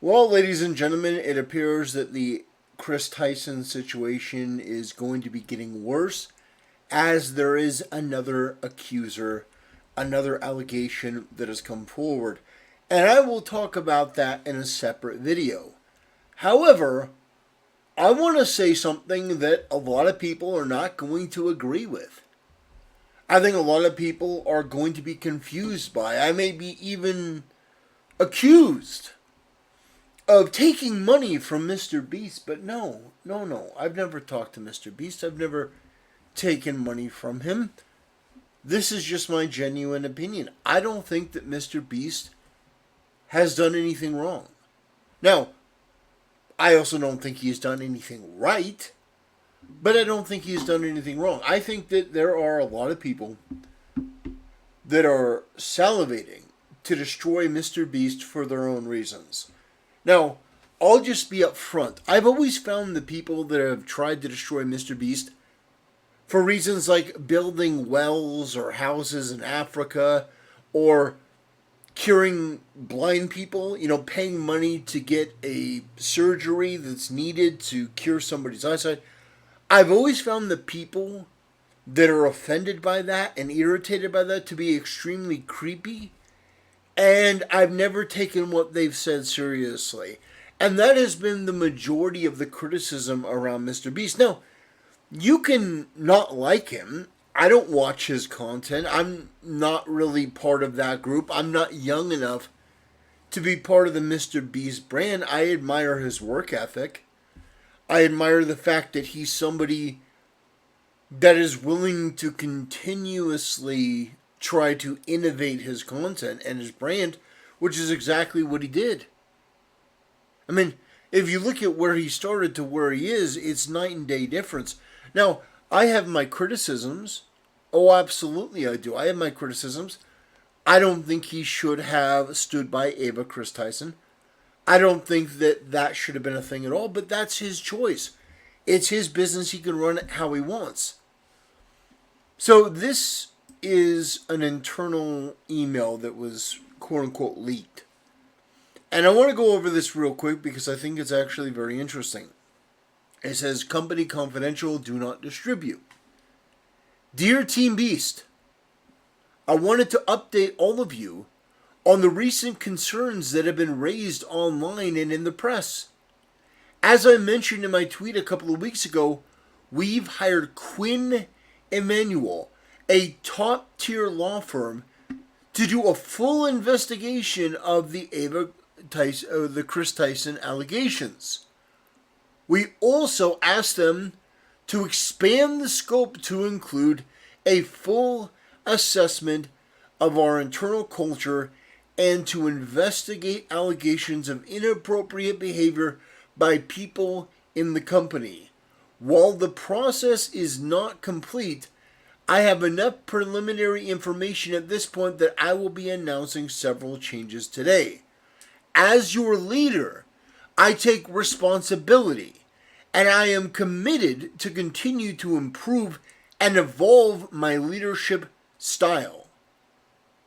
Well, ladies and gentlemen, it appears that the Chris Tyson situation is going to be getting worse as there is another accuser, another allegation that has come forward. And I will talk about that in a separate video. However, I want to say something that a lot of people are not going to agree with. I think a lot of people are going to be confused by, I may be even accused of taking money from Mr. Beast, but no. I've never talked to Mr. Beast. I've never taken money from him. This is just my genuine opinion. I don't think that Mr. Beast has done anything wrong. Now, I also don't think he's done anything right, but I don't think he's done anything wrong. I think that there are a lot of people that are salivating to destroy Mr. Beast for their own reasons. Now, I'll just be upfront. I've always found the people that have tried to destroy Mr. Beast for reasons like building wells or houses in Africa or curing blind people, paying money to get a surgery that's needed to cure somebody's eyesight. I've always found the people that are offended by that and irritated by that to be extremely creepy. And I've never taken what they've said seriously. And that has been the majority of the criticism around Mr. Beast. Now, you can not like him. I don't watch his content. I'm not really part of that group. I'm not young enough to be part of the Mr. Beast brand. I admire his work ethic. I admire the fact that he's somebody that is willing to continuously try to innovate his content and his brand, which is exactly what he did. I mean, if you look at where he started to where he is, it's night and day difference. Now, I have my criticisms. Oh, absolutely I do. I have my criticisms. I don't think he should have stood by Ava Chris Tyson. I don't think that should have been a thing at all, but that's his choice. It's his business. He can run it how he wants. So this is an internal email that was quote-unquote leaked. And I want to go over this real quick because I think it's actually very interesting. It says, Company Confidential, do not distribute. Dear Team Beast, I wanted to update all of you on the recent concerns that have been raised online and in the press. As I mentioned in my tweet a couple of weeks ago, we've hired Quinn Emanuel, a top-tier law firm, to do a full investigation of the Chris Tyson allegations. We also asked them to expand the scope to include a full assessment of our internal culture and to investigate allegations of inappropriate behavior by people in the company. While the process is not complete, I have enough preliminary information at this point that I will be announcing several changes today. As your leader, I take responsibility, and I am committed to continue to improve and evolve my leadership style.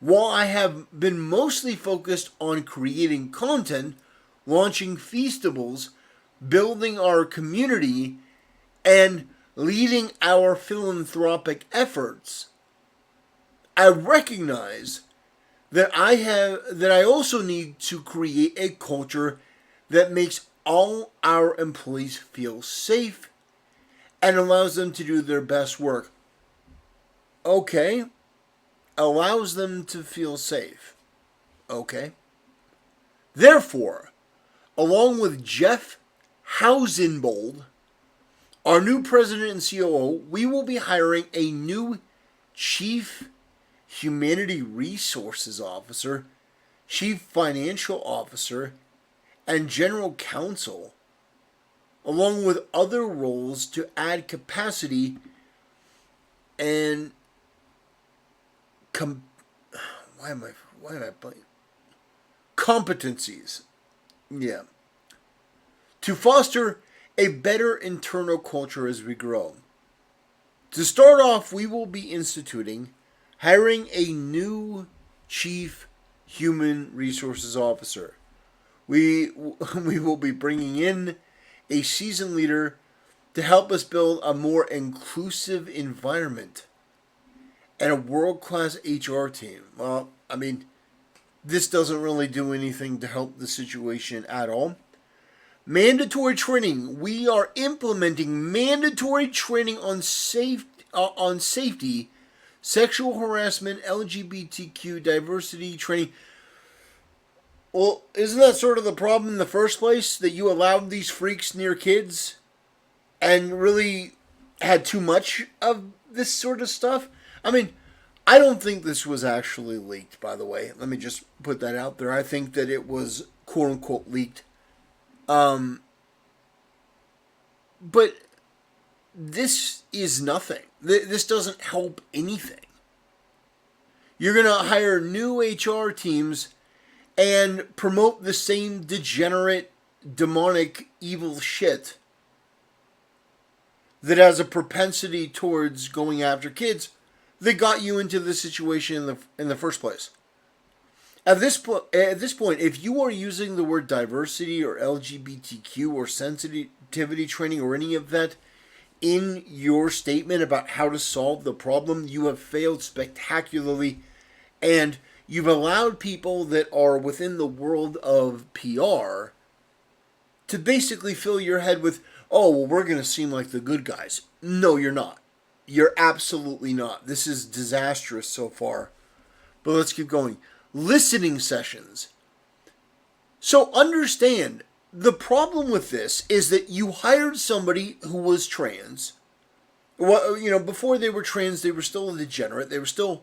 While I have been mostly focused on creating content, launching Feastables, building our community, and leading our philanthropic efforts, I recognize that I also need to create a culture that makes all our employees feel safe and allows them to do their best work. Okay. Allows them to feel safe. Okay. Therefore, along with Jeff Hausenbold, our new president and COO, we will be hiring a new Chief Humanity Resources Officer, Chief Financial Officer, and General Counsel, along with other roles to add capacity and competencies. Yeah. To foster a better internal culture as we grow. To start off, we will be hiring a new Chief Human Resources Officer. We we will be bringing in a seasoned leader to help us build a more inclusive environment and a world-class HR team. Well, I mean, this doesn't really do anything to help the situation at all. Mandatory training. We are implementing mandatory training on safety, sexual harassment, LGBTQ diversity training. Well, isn't that sort of the problem in the first place? That you allowed these freaks near kids and really had too much of this sort of stuff? I mean, I don't think this was actually leaked, by the way. Let me just put that out there. I think that it was quote unquote leaked. But this is nothing. This doesn't help anything. You're going to hire new HR teams and promote the same degenerate, demonic, evil shit that has a propensity towards going after kids that got you into this situation in the first place. At this point, if you are using the word diversity or LGBTQ or sensitivity training or any of that in your statement about how to solve the problem, you have failed spectacularly, and you've allowed people that are within the world of PR to basically fill your head with, oh, well, we're going to seem like the good guys. No, you're not. You're absolutely not. This is disastrous so far. But let's keep going. Listening sessions. So understand, the problem with this is that you hired somebody who was trans. Well, before they were trans, they were still a degenerate. They were still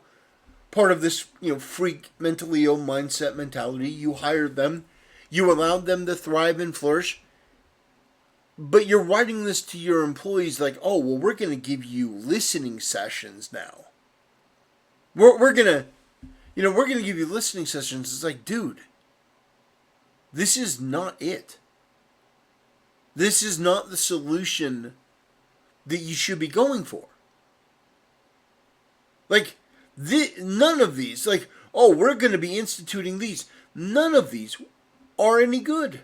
part of this, freak, mentally ill mindset mentality. You hired them. You allowed them to thrive and flourish. But you're writing this to your employees like, oh, well, we're going to give you listening sessions now. We're going to give you listening sessions. It's like, dude, this is not it. This is not the solution that you should be going for. Like, none of these, like, oh, we're going to be instituting these. None of these are any good.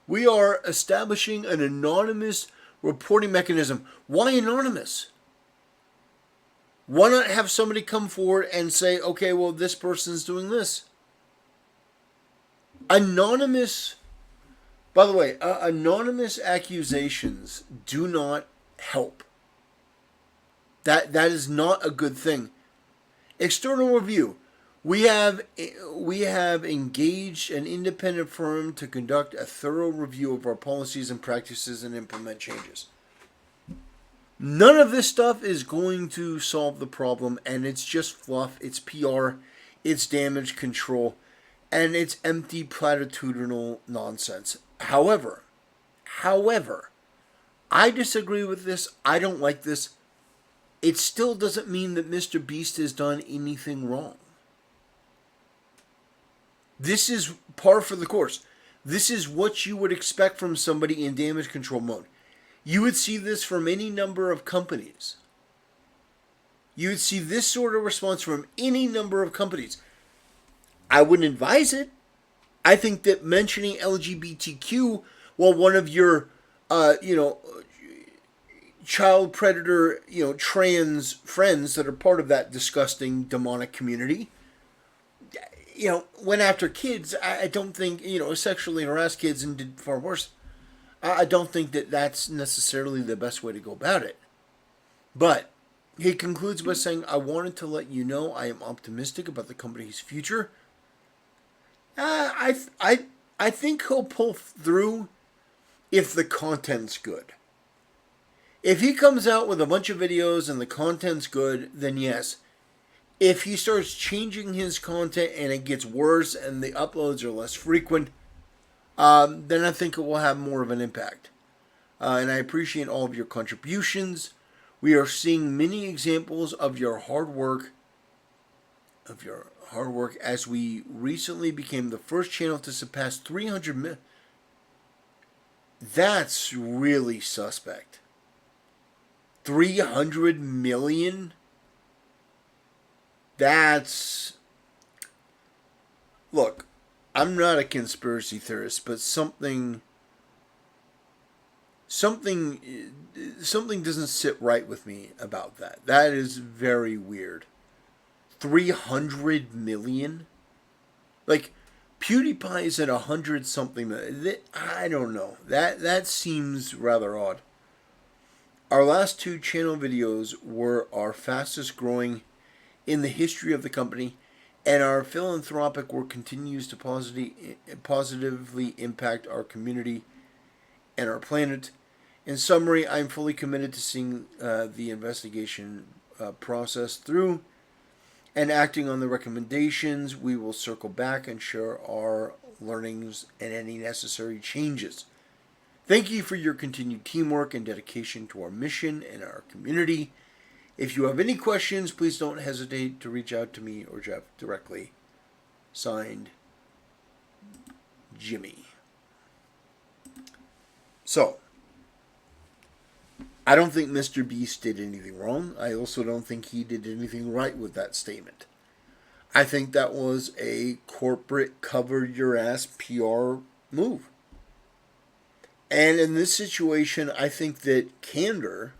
We are establishing an anonymous reporting mechanism. Why anonymous? Why not have somebody come forward and say, okay, well, this person's doing this? Anonymous, by the way, anonymous accusations do not help. That is not a good thing. External review. We have engaged an independent firm to conduct a thorough review of our policies and practices and implement changes. None of this stuff is going to solve the problem, and it's just fluff, it's PR, it's damage control, and it's empty platitudinal nonsense. However, I disagree with this. I don't like this. It still doesn't mean that Mr. Beast has done anything wrong. This is par for the course. This is what you would expect from somebody in damage control mode. You would see this from any number of companies. You would see this sort of response from any number of companies. I wouldn't advise it. I think that mentioning LGBTQ while one of your, child predator, trans friends that are part of that disgusting demonic community, went after kids, I don't think, sexually harassed kids and did far worse. I don't think that that's necessarily the best way to go about it. But he concludes by saying, I wanted to let you know I am optimistic about the company's future. I think he'll pull through if the content's good. If he comes out with a bunch of videos and the content's good, then yes. If he starts changing his content and it gets worse and the uploads are less frequent, then I think it will have more of an impact. And I appreciate all of your contributions. We are seeing many examples of your hard work, as we recently became the first channel to surpass 300 million. That's really suspect. 300 million? Look, I'm not a conspiracy theorist, but something doesn't sit right with me about that. That is very weird. 300 million? Like, PewDiePie is at 100 something. I don't know. That seems rather odd. Our last two channel videos were our fastest growing in the history of the company, and our philanthropic work continues to positively impact our community and our planet. In summary, I'm fully committed to seeing the investigation process through and acting on the recommendations. We will circle back and share our learnings and any necessary changes. Thank you for your continued teamwork and dedication to our mission and our community. If you have any questions, please don't hesitate to reach out to me or Jeff directly. Signed, Jimmy. So, I don't think Mr. Beast did anything wrong. I also don't think he did anything right with that statement. I think that was a corporate cover your ass PR move. And in this situation, I think that candor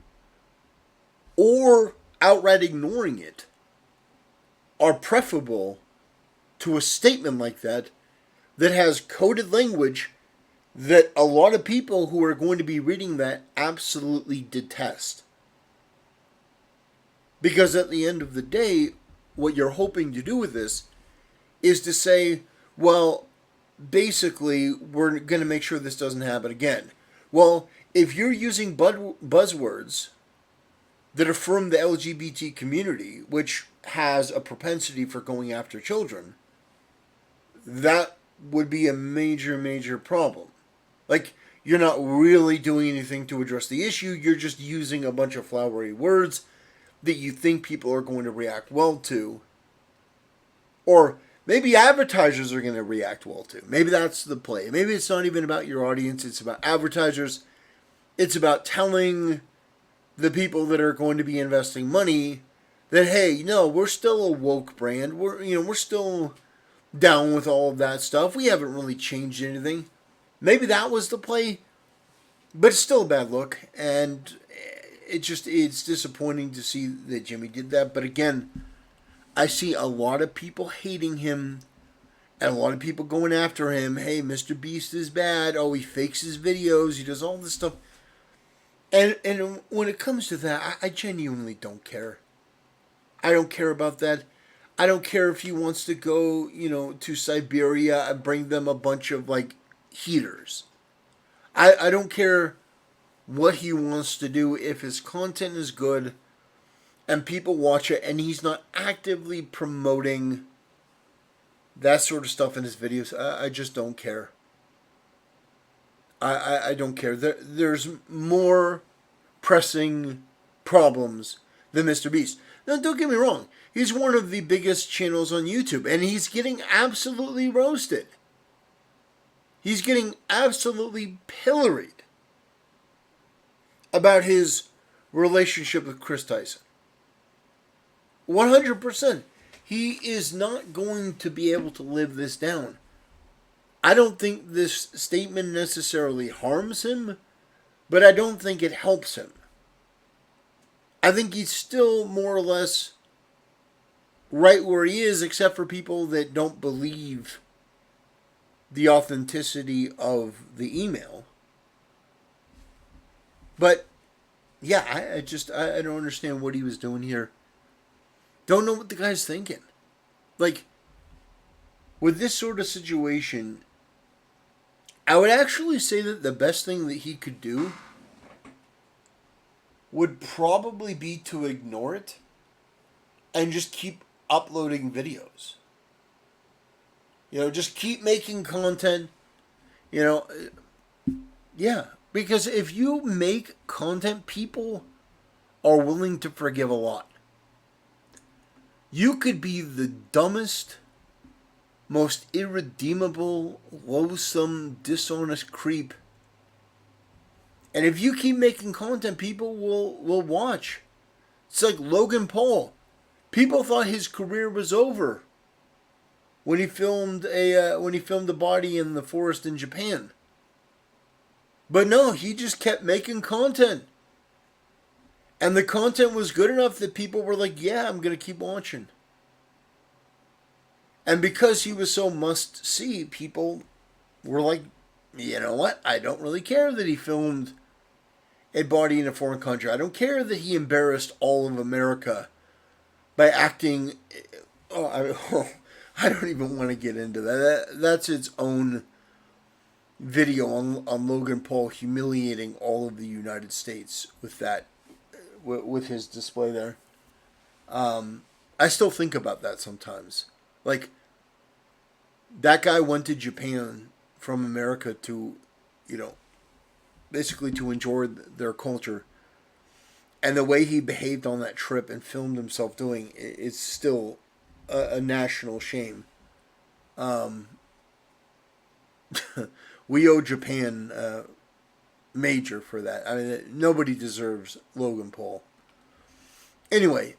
or outright ignoring it are preferable to a statement like that has coded language that a lot of people who are going to be reading that absolutely detest. Because at the end of the day, what you're hoping to do with this is to say, well, basically, we're going to make sure this doesn't happen again. Well, if you're using buzzwords that affirm the LGBT community, which has a propensity for going after children, that would be a major, major problem. Like, you're not really doing anything to address the issue. You're just using a bunch of flowery words that you think people are going to react well to. Or maybe advertisers are going to react well to. Maybe that's the play. Maybe it's not even about your audience. It's about advertisers. It's about telling the people that are going to be investing money that, hey, no, we're still a woke brand. We're still down with all of that stuff. We haven't really changed anything. Maybe that was the play, but it's still a bad look, and it's disappointing to see that Jimmy did that. But again, I see a lot of people hating him, and a lot of people going after him. Hey, Mr. Beast is bad. Oh, he fakes his videos. He does all this stuff. And when it comes to that, I genuinely don't care. I don't care about that. I don't care if he wants to go, to Siberia and bring them a bunch of, heaters. I don't care what he wants to do if his content is good and people watch it and he's not actively promoting that sort of stuff in his videos. I just don't care. I don't care. There's more pressing problems than Mr. Beast. Now, don't get me wrong. He's one of the biggest channels on YouTube, and he's getting absolutely roasted. He's getting absolutely pilloried about his relationship with Chris Tyson. 100%. He is not going to be able to live this down. I don't think this statement necessarily harms him, but I don't think it helps him. I think he's still more or less right where he is, except for people that don't believe the authenticity of the email. But yeah, I don't understand what he was doing here. Don't know what the guy's thinking. Like, with this sort of situation, I would actually say that the best thing that he could do would probably be to ignore it and just keep uploading videos. Just keep making content. Yeah. Because if you make content, people are willing to forgive a lot. You could be the dumbest, most irredeemable, loathsome, dishonest creep. And if you keep making content, people will watch. It's like Logan Paul. People thought his career was over when he filmed a body in the forest in Japan. But no, he just kept making content. And the content was good enough that people were like, yeah, I'm going to keep watching. And because he was so must see, people were like, you know what? I don't really care that he filmed a body in a foreign country. I don't care that he embarrassed all of America by acting. I don't even want to get into that. That's its own video on Logan Paul humiliating all of the United States with that, with his display there. I still think about that sometimes. Like, that guy went to Japan from America to, basically to enjoy their culture. And the way he behaved on that trip and filmed himself doing it's still a national shame. We owe Japan major for that. I mean, nobody deserves Logan Paul. Anyway,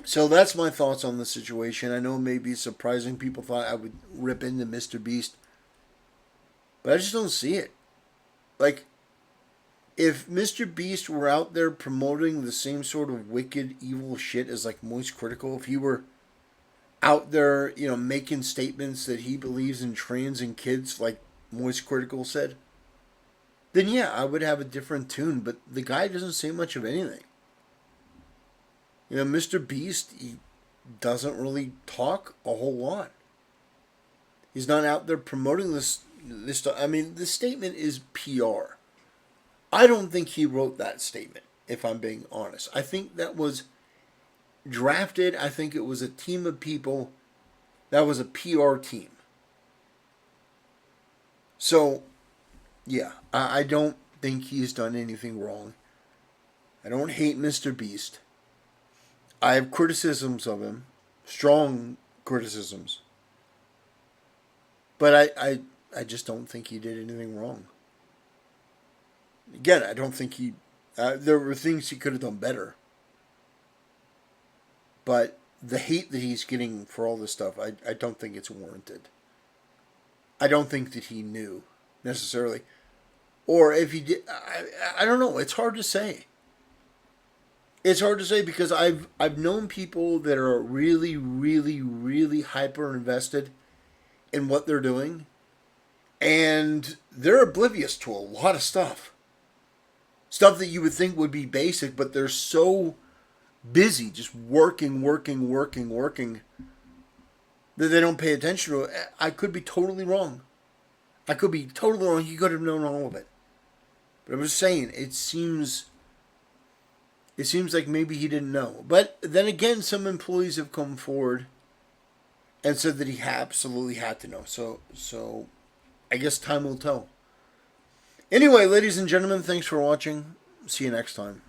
so that's my thoughts on the situation. I know it may be surprising. People thought I would rip into Mr. Beast. But I just don't see it. Like, if Mr. Beast were out there promoting the same sort of wicked, evil shit as, like, Moist Critical, if he were out there, making statements that he believes in trans and kids, like Moist Critical said, then yeah, I would have a different tune. But the guy doesn't say much of anything. Mr. Beast, he doesn't really talk a whole lot. He's not out there promoting this stuff. I mean, this statement is PR. I don't think he wrote that statement, if I'm being honest. I think that was drafted. I think it was a team of people. That was a PR team. So, yeah, I don't think he's done anything wrong. I don't hate Mr. Beast. I have criticisms of him, strong criticisms. But I just don't think he did anything wrong. Again, I don't think there were things he could have done better. But the hate that he's getting for all this stuff, I don't think it's warranted. I don't think that he knew, necessarily. Or if he did, I don't know. It's hard to say. It's hard to say because I've known people that are really, really, really hyper invested in what they're doing. And they're oblivious to a lot of stuff. Stuff that you would think would be basic, but they're so busy just working, that they don't pay attention to it. I could be totally wrong. He could have known all of it. But I'm just saying, it seems like maybe he didn't know. But then again, some employees have come forward and said that he absolutely had to know. So I guess time will tell. Anyway, ladies and gentlemen, thanks for watching. See you next time.